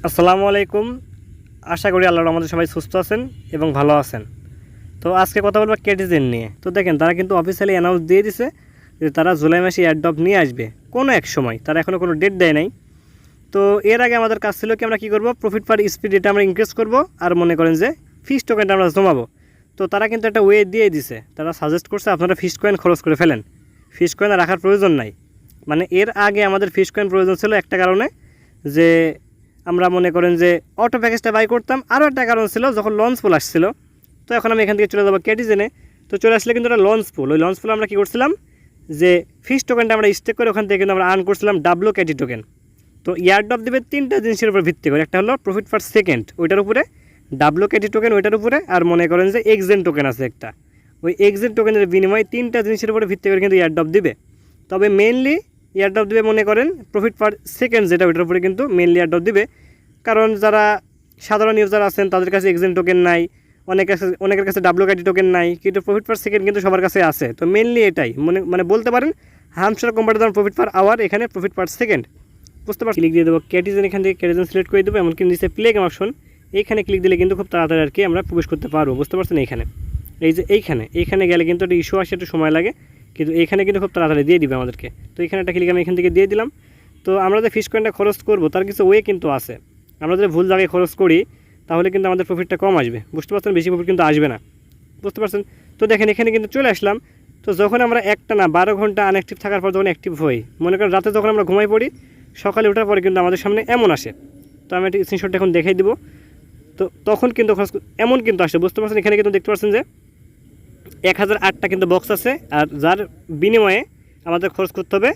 আসসালামু আলাইকুম। আশা করি আল্লাহর রহমতে সবাই সুস্থ আছেন এবং ভালো আছেন। তো আজকে কথা বলবো কেটিজেন নিয়ে। তো দেখেন, তারা কিন্তু অফিসিয়ালি অ্যানাউন্স দিয়ে দিছে যে তারা জুলাই মাসে এয়ারড্রপ নিয়ে আসবে কোনো এক সময়। তারা এখনও কোনো ডেট দেয় নাই। তো এর আগে আমাদের কাজ ছিল কি, আমরা কী করবো, প্রফিট পার স্পিড এটা আমরা ইনক্রিজ করব, আর মনে করেন যে ফিস টোকেনটা আমরা জমাবো। তো তারা কিন্তু একটা ওয়ে দিয়ে দিছে। তারা সাজেস্ট করছে আপনারা ফিস কয়েন খরচ করে ফেলেন, ফিস কয়েন রাখার প্রয়োজন নাই। মানে এর আগে আমাদের ফিস কয়েন প্রয়োজন ছিল একটা কারণে, যে আমরা মনে করেন যে অটো প্যাকেজটা বাই করতাম। আরও একটা কারণ ছিল, যখন লঞ্চ পুল আসছিল। তো এখন আমি এখান থেকে চলে যাবো কেটিজেনে। তো চলে আসলে কিন্তু একটা লঞ্চ পুল, ওই লঞ্চ পুল আমরা কী করছিলাম, যে ফিস টোকেনটা আমরা স্টেক করে ওখান থেকে কিন্তু আমরা আর্ন করছিলাম ডাব্লু ক্যাটি টোকেন। তো ইয়ারড্রপ দেবে তিনটা জিনিসের উপর ভিত্তি করে। একটা হলো প্রফিট পার সেকেন্ড, ওইটার উপরে ডাব্লু ক্যাটি টোকেন ওইটার উপরে, আর মনে করেন যে এক্সেন্ট টোকেন আছে একটা, ওই এক্সেন্ট টোকেনের বিনিময়ে তিনটা জিনিসের উপরে ভিত্তি করে কিন্তু ইয়ারড্রপ দিবে। তবে মেনলি ইয়ারড্রপ দিবে মনে করেন প্রফিট পার সেকেন্ড, যেটা ওইটার উপরে কিন্তু মেনলি ইয়ারড্রপ দিবে। কারণ যারা সাধারণ ইউজার আছেন তাদের কাছে এক্সেন্ট টোকেন নাই, অনেকের কাছে ডাব্লু ক্যাটি টোকেন নাই, কিন্তু প্রফিট পার সেকেন্ড কিন্তু সবার কাছে আছে। তো মেনলি এটাই মানে বলতে পারেন হামস্টার কোম্পানির দাম প্রফিট পার আওয়ার, এখানে প্রফিট পার সেকেন্ড। বুঝতে পারছি। ক্লিক দিয়ে দেবো ক্যাটিজেন, এখান থেকে ক্যাটিজেন সিলেক্ট করে দেবো। এমনকি নিচে প্লে গেম অপশন, এইখানে ক্লিক দিলে কিন্তু খুব তাড়াতাড়ি আর কি আমরা প্রবেশ করতে পারবো। বুঝতে পারছেন? এইখানে এই যে এইখানে গেলে কিন্তু একটা ইস্যু আসে, একটু সময় লাগে, কিন্তু এইখানে কিন্তু খুব তাড়াতাড়ি দিয়ে দিবে আমাদেরকে। তো এখানে একটা ক্লিক আমি এখান থেকে দিয়ে দিলাম। তো আমরা যে ফিস কয়েনটা খরচ করবো তার কিছু ওয়ে কিন্তু আছে। আমরা যদি ভুল জায়গায় খরচ করি তাহলে কিন্তু আমাদের প্রফিটটা কম আসবে। বুঝতে পারছেন? বেশি প্রফিট কিন্তু আসবে না। বুঝতে পারছেন? তো দেখেন এখানে কিন্তু চলে আসলাম। তো যখন আমরা একটা না 12 ঘন্টা আনঅ্যাক্টিভ থাকার পর যখন অ্যাক্টিভ হই, মনে করেন রাতে যখন আমরা ঘুমাই পড়ি, সকালে ওঠার পরে কিন্তু আমাদের সামনে এমন আসে। তো আমি একটা স্ক্রিনশটটা এখন দেখাই দিব। তো তখন কিন্তু খরচ এমন কিন্তু আসে। বুঝতে পারছেন? এখানে কিন্তু দেখতে পাচ্ছেন যে 1008টা কিন্তু বক্স আছে, আর যার বিনিময়ে আমাদের খরচ করতে হবে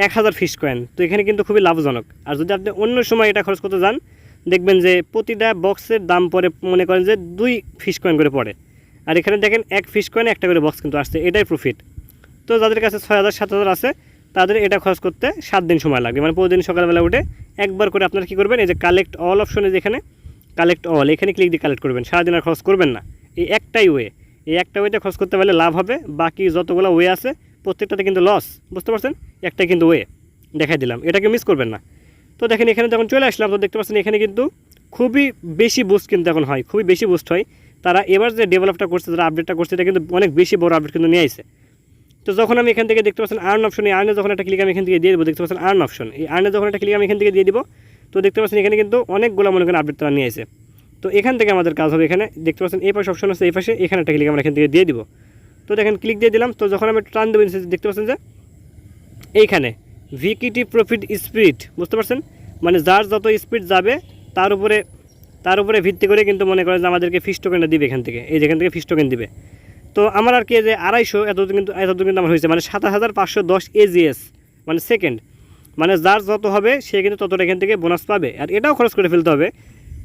1000 ফিস কয়েন। তো এখানে কিন্তু খুবই লাভজনক। আর যদি আপনি অন্য সময় এটা খরচ করতে যান, দেখবেন যে প্রতিটা বক্সের দাম পড়ে মনে করেন যে 2 ফিস কয়েন করে পড়ে। আর এখানে দেখেন 1 ফিস কয়েনে একটা করে বক্স কিন্তু আসছে, এটাই প্রফিট। তো যাদের কাছে 6000 7000 আছে তাদের এটা খরচ করতে 7 দিন সময় লাগবে। মানে প্রতিদিন সকালবেলা উঠে একবার করে আপনারা কী করবেন, এই যে কালেক্ট অল অপশনে, যেখানে কালেক্ট অল, এখানে ক্লিক দিয়ে কালেক্ট করবেন। সারাদিন আর খরচ করবেন না। এই একটাই ওয়ে, এই একটা ওয়েতে খরচ করতে পারলে লাভ হবে। বাকি যতগুলো ওয়ে আছে প্রত্যেকটাতে কিন্তু লস। বুঝতে পারছেন? একটাই কিন্তু ওয়ে দেখাই দিলাম, এটাকে মিস করবেন না। তো দেখেন এখানে যখন চলে আসলাম, তো দেখতে পাচ্ছেন এখানে কিন্তু খুবই বেশি বুস্ট কিন্তু এখন হয়, খুবই বেশি বুস্ট হয়। তারা এবার যে ডেভেলপটা করছে, যারা আপডেটটা করছে, এটা কিন্তু অনেক বেশি বড় আপডেট কিন্তু নিয়ে আসছে। তো যখন আমি এখান থেকে দেখতে পাচ্ছেন আর্ন অপশন, এই আর্নে যখন একটা ক্লিক আমি এখান থেকে দিয়ে দেবো, দেখতে পাচ্ছেন আর্ন অপশন, এই আর্নে যখন একটা ক্লিক আমি এখান থেকে দিয়ে দিব, তো দেখতে পাচ্ছেন এখানে কিন্তু অনেকগুলো মনে করেন আপডেট তারা নিয়ে আসে। তো এখান থেকে আমাদের কাজ হবে, এখানে দেখতে পাচ্ছেন এই পাশে অপশন আছে, এই পাশে এখানে একটা ক্লিক আমরা এখান থেকে দিয়ে দিব। তো দেখেন ক্লিক দিয়ে দিলাম। তো যখন আমি টার্ন দেবো, দেখতে পাচ্ছেন যে এইখানে ভিকিটি প্রফিট স্পিড। বুঝতে পারছেন? মানে যার যত স্পিড যাবে তার উপরে ভিত্তি করে কিন্তু মনে করেন যে আমাদেরকে ফিস টোকেনটা দিবে এখান থেকে, এই যেখান থেকে ফিস টোকেন দিবে। তো আমার আর কি যে 250 এতদূর কিন্তু আমার হয়েছে, মানে 7510 এজিএস মানে সেকেন্ড। মানে যার যত হবে সে কিন্তু ততটা এখান থেকে বোনাস পাবে, আর এটাও খরচ করে ফেলতে হবে।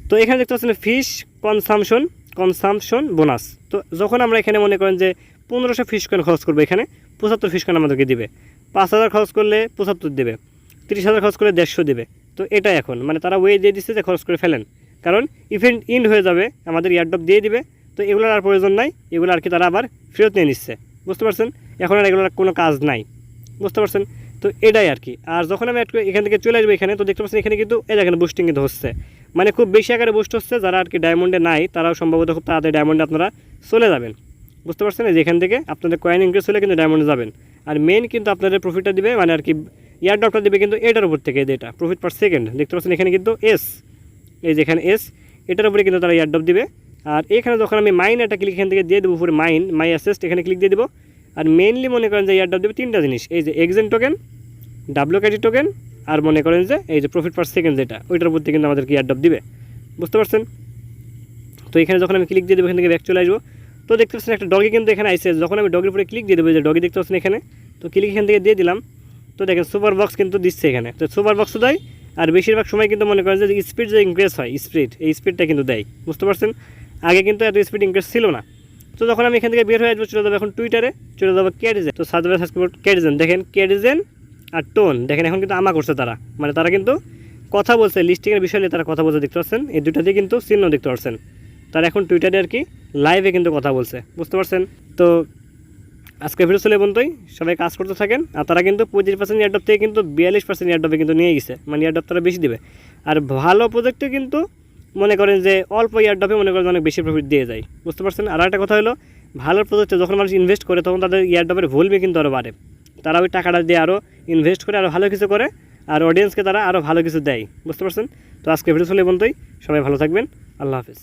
তো এখানে দেখতে পাচ্ছেন ফিস কনসামশন বোনাস। তো যখন আমরা এখানে মনে করেন যে 1500 ফিস কয়েন খরচ করবো, এখানে 75 ফিস কয়েন আমাদেরকে দিবে। 5000 খরচ করলে 75 দেবে, 30,000 খরচ করলে 150 দেবে। তো এটা এখন মানে তারা ওয়ে দিয়ে দিচ্ছে যে খরচ করে ফেলেন, কারণ ইভেন্ট ইন্ড হয়ে যাবে, আমাদের ইয়ারড্রপ দিয়ে দিবে। তো এগুলোর আর প্রয়োজন নাই, এগুলো আর কি তারা আবার ফেরত নিয়ে নিচ্ছে। বুঝতে পারছেন? এখন আর এগুলোর কোনো কাজ নাই। বুঝতে পারছেন? তো এটাই আর কি। আর যখন আমি এখান থেকে চলে আসবো এখানে, তো দেখতে পাচ্ছেন এখানে কিন্তু এই দেখেন বুস্টিং কিন্তু হচ্ছে, মানে খুব বেশি আকারে বুস্ট হচ্ছে। যারা আর কি ডায়মন্ডে নাই তারাও সম্ভবত খুব তাড়াতাড়ি ডায়মন্ডে আপনারা চলে যাবেন। বুঝতে পারছেন? এই যে এখান থেকে আপনাদের কয়েন ইনক্রিজ হলে কিন্তু ডায়মন্ডে যাবেন। আর মেন কিন্তু আপনাদের প্রফিটটা দিবে, মানে আর কি ইয়ারড্রপটা দিবে কিন্তু এটার উপর থেকে, যেটা প্রফিট পার সেকেন্ড। দেখতে পাচ্ছেন এখানে কিন্তু এস, এই যেখানে এস, এটার উপরে কিন্তু তারা ইয়ারড্রপ দিবে। আর এখানে যখন আমি মাইন একটা ক্লিক এখান থেকে দিয়ে দেবো, উপরে মাই অ্যাসেস্ট, এখানে ক্লিক দিয়ে দেবো। আর মেনলি মনে করেন যে ইয়ারড্রপ দেবে তিনটা জিনিস, এই যে এক্সেন্ট টোকেন, ডাব্লু ক্যাটি টোকেন, আর মনে করেন যে এই যে প্রফিট পার সেকেন্ড, যেটা ওইটার উপর থেকে কিন্তু আমাদেরকে ইয়ারড্রপ দিবে। বুঝতে পারছেন? তো এখানে যখন আমি ক্লিক দিয়ে দেবো, এখান থেকে ব্যাক চলে আসবো। তো দেখতে পাচ্ছেন একটা ডগি কিন্তু এখানে আইসে। যখন আমি ডগির উপরে ক্লিক দিয়ে দেবো, যে ডগি দেখতে পাচ্ছেন এখানে, তো ক্লিক এখান থেকে দিয়ে দিলাম। তো দেখেন সুপার বক্স কিন্তু দিচ্ছে এখানে। তো সুপার বক্সও দেয়, আর বেশিরভাগ সময় কিন্তু মনে করেন যে স্পিড যে ইনক্রিজ হয়, এই স্পিডটা কিন্তু দেয়। বুঝতে পারছেন? আগে কিন্তু এত স্পিড ইনক্রিজ ছিল না। তো যখন আমি এখান থেকে বের হয়ে আসবো, চলে যাবো এখন টুইটারে, চলে যাবো ক্যাটিজেন। তো সার্চ করবো ক্যাটিজেন, দেখেন ক্যাটিজেন আর টোন, দেখেন এখন কিন্তু আমা করছে তারা, মানে তারা কিন্তু কথা বলছে লিস্টিংয়ের বিষয়ে, তারা কথা বলছে। দেখতে পাচ্ছেন এই দুটাতে কিন্তু চিহ্ন দেখতে পাচ্ছেন, তারা এখন টুইটারে আর কি লাইভে কিন্তু কথা বলছে। বুঝতে পারছেন? তো আজকে ভিডিও চলে বন্ধুই, সবাই কাজ করতে থাকেন। আর তারা কিন্তু 25% ইয়ারড্রপ থেকে কিন্তু 42% ইয়ারড্রপে কিন্তু নিয়ে গেছে, মানে ইয়ারড্রপ তারা বেশি দিবে। আর ভালো প্রজেক্টে কিন্তু মনে করেন যে অল্প ইয়ারড্রপে মনে করেন অনেক বেশি প্রফিট দিয়ে যায়, বুঝতে পারছেন। আর একটা কথা হলো, ভালো প্রজেক্টে যখন মানুষ ইনভেস্ট করে তখন তাদের ইয়ারড্রপের ভুলবে কিন্তু আরও বাড়ে। তারা ওই টাকাটা দিয়ে আরও ইনভেস্ট করে আরও ভালো কিছু করে, আর অডিয়েন্সকে তারা আরও ভালো কিছু দেয়, বুঝতে পারছেন। তো আজকে ভিডিও চলে বন্ধুই, সবাই ভালো থাকবেন, আল্লাহ হাফিজ।